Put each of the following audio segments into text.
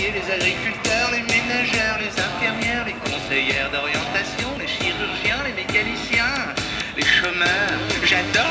ouvriers, les agriculteurs, les ménageurs, les infirmières, les conseillères d'orientation, les chirurgiens, les mécaniciens, les chômeurs. J'adore.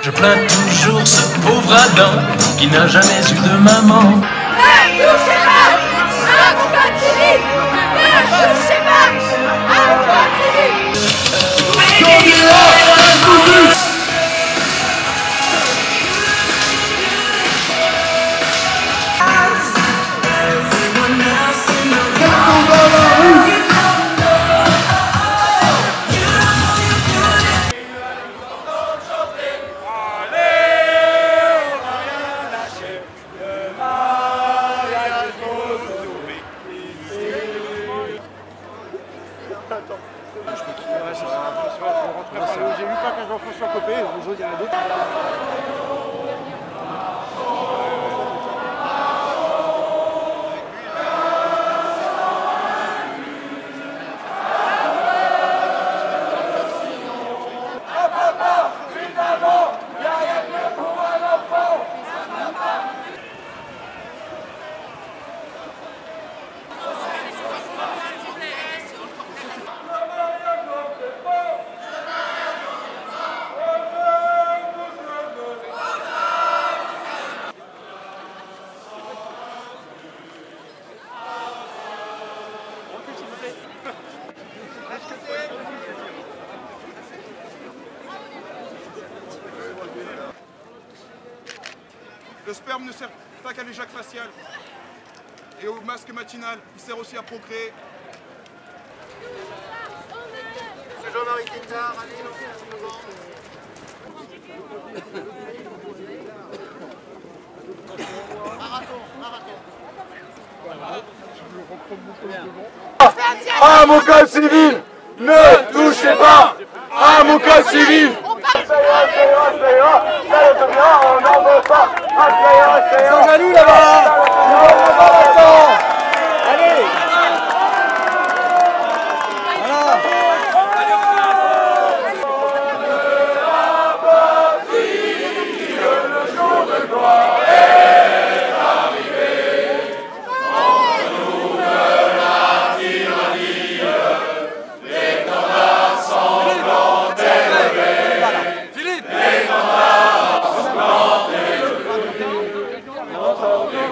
Je plains toujours ce pauvre Adam qui n'a jamais eu de maman. Ne touchez pas à mon code civil! Ne touchez pas à mon code civil! J'ai vu pas qu'un Jean-François Copé, les autres il y en a d'autres. Le sperme ne sert pas qu'à l'éjac facial et au masque matinal, il sert aussi à procréer. Monsieur Jean-Marie Guittard, allez, lancez la slogan. À mon code civil, ne touchez pas à mon code civil. On n'en veut pas. Ils sont jaloux là-bas. Ils vont pas maintenant. Allez. Le jour de gloire est arrivé. En nous de la tyrannie, l'étendard sanglant est levé. Philippe. L'étendard sanglant est levé.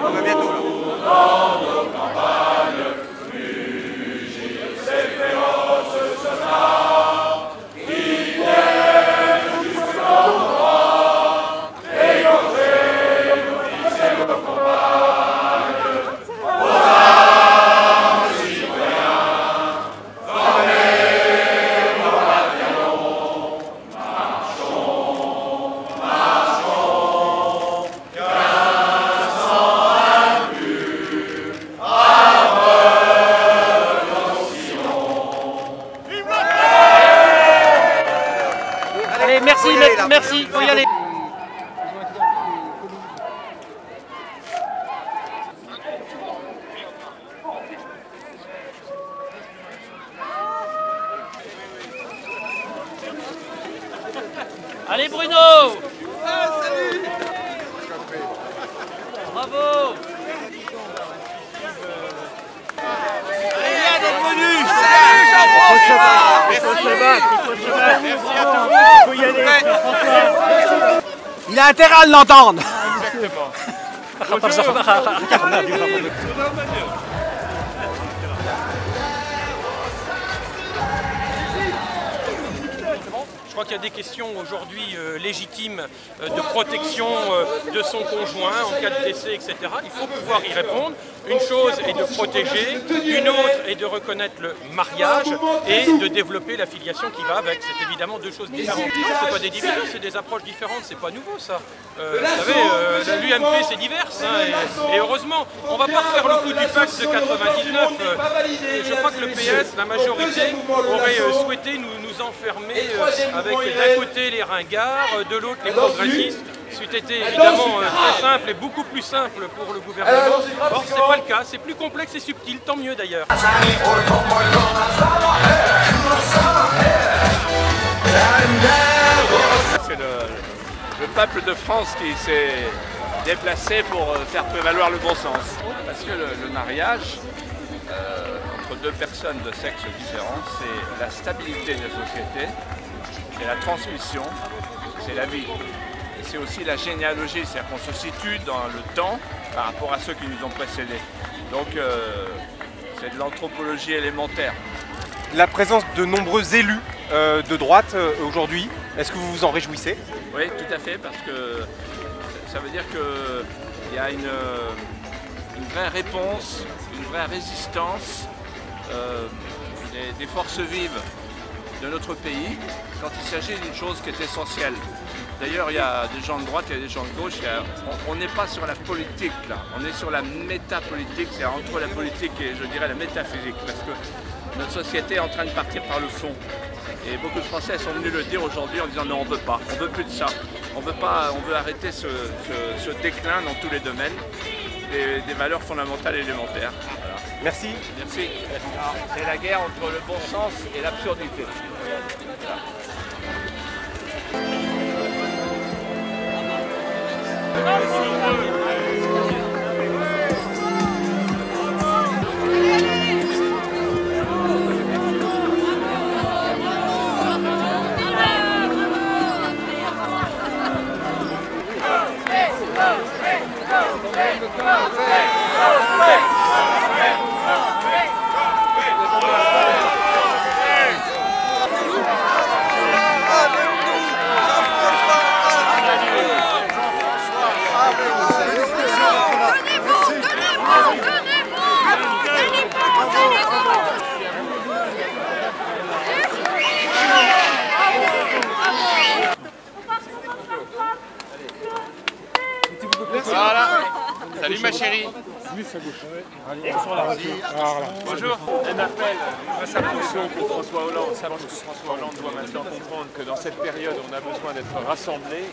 On va bientôt là. Dans nos campagnes, mugit ces féroces soldats qui viennent du flanc droit, égorger nos fils et nos compagnes. Aux armes, citoyens, formez nos bataillons, marchons, marchons, 1500 impurs, aveugle nos sillons. Allez, merci, faut y aller. Allez Bruno! Salut. Bravo! Allez, viens, bienvenue. Il a intérêt à l'entendre. Je crois qu'il y a des questions aujourd'hui légitimes de protection de son conjoint en cas de décès, etc. Il faut pouvoir y répondre. Une chose est de protéger, une autre est de reconnaître le mariage et de développer la filiation qui va avec. C'est évidemment deux choses différentes. C'est pas des divisions, c'est des approches différentes, c'est pas nouveau ça. Vous savez, l'UMP c'est divers, hein, et heureusement, on va pas refaire le coup du pacte de 99. Je crois que le PS, la majorité, aurait souhaité nous enfermer avec d'un côté les ringards, de l'autre les progressistes. C'eût été évidemment très simple et beaucoup plus simple pour le gouvernement. Or, c'est pas le cas, c'est plus complexe et subtil, tant mieux d'ailleurs. C'est le peuple de France qui s'est déplacé pour faire prévaloir le bon sens. Parce que le mariage entre deux personnes de sexe différents, c'est la stabilité de la société, c'est la transmission, c'est la vie. Et c'est aussi la généalogie, c'est-à-dire qu'on se situe dans le temps par rapport à ceux qui nous ont précédés. Donc c'est de l'anthropologie élémentaire. La présence de nombreux élus de droite aujourd'hui, est-ce que vous vous en réjouissez? Oui, tout à fait, parce que ça veut dire qu'il y a une vraie réponse, une vraie résistance des forces vives de notre pays quand il s'agit d'une chose qui est essentielle. D'ailleurs, il y a des gens de droite, il y a des gens de gauche, on n'est pas sur la politique là, on est sur la métapolitique, c'est entre la politique et je dirais la métaphysique, parce que notre société est en train de partir par le fond. Et beaucoup de Français sont venus le dire aujourd'hui en disant non, on ne veut pas, on ne veut plus de ça, on veut arrêter ce déclin dans tous les domaines, des valeurs fondamentales élémentaires. Voilà. Merci. Merci. C'est la guerre entre le bon sens et l'absurdité. Voilà. Salut ma chérie. Bonjour. Un appel face à pression pour François Hollande. Je pense que François Hollande doit maintenant comprendre que dans cette période, on a besoin d'être rassemblés.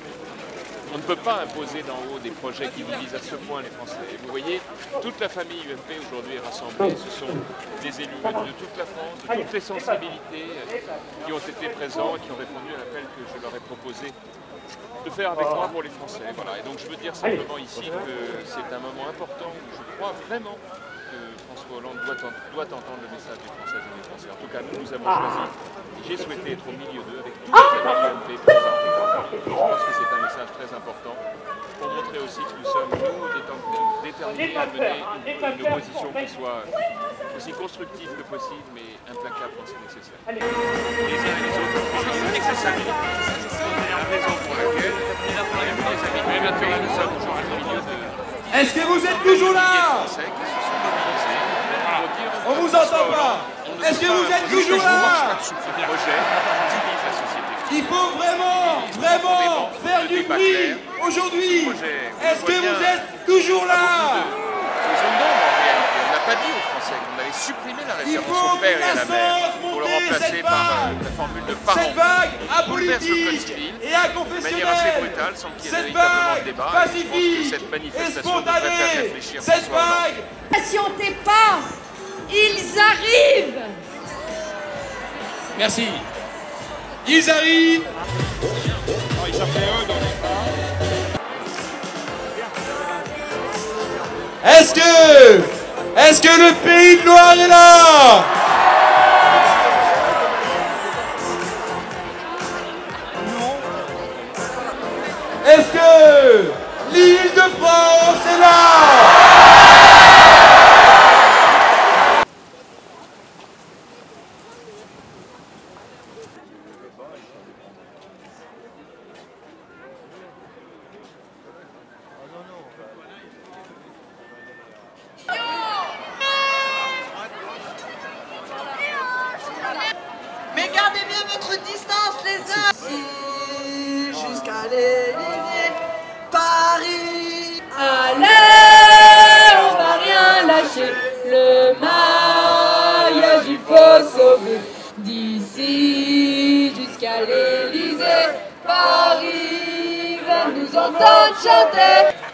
On ne peut pas imposer d'en haut des projets qui divisent à ce point les Français. Et vous voyez, toute la famille UMP aujourd'hui est rassemblée. Ce sont des élus de toute la France, de toutes les sensibilités qui ont été présents et qui ont répondu à l'appel que je leur ai proposé de faire avec moi pour les Français. Voilà. Et donc je veux dire simplement ici que c'est un moment important où je crois vraiment que François Hollande doit entendre le message des Françaises et des Français. En tout cas, nous avons choisi, j'ai souhaité être au milieu d'eux avec tous les amis UMP présents. Je pense que c'est un message très important pour montrer aussi que nous sommes, nous, déterminés à mener une opposition qui soit aussi constructive que possible, mais implacable quand c'est nécessaire. Les uns et les autres, c'est la raison pour laquelle, mais naturellement, nous sommes toujours au milieu de... Est-ce que vous êtes toujours là? On vous entend pas. Est-ce que vous êtes toujours là? Il faut vraiment faire du bruit aujourd'hui. Est-ce que vous êtes toujours là? On n'a pas dit aux Français qu'on allait supprimer la référence au père et à la mère pour le remplacer par la formule de parent. Cette vague apolitique et inconfessionnelle, cette vague pacifique et spontanée, cette vague... Patientez pas, ils arrivent. Merci. Ils arrivent. Est-ce que le Pays de Loire est là? votre distance les uns jusqu'à l'Élysée, Paris. Allez, on va rien lâcher, le maillage il faut sauver. D'ici jusqu'à l'Élysée, Paris va nous entendre chanter.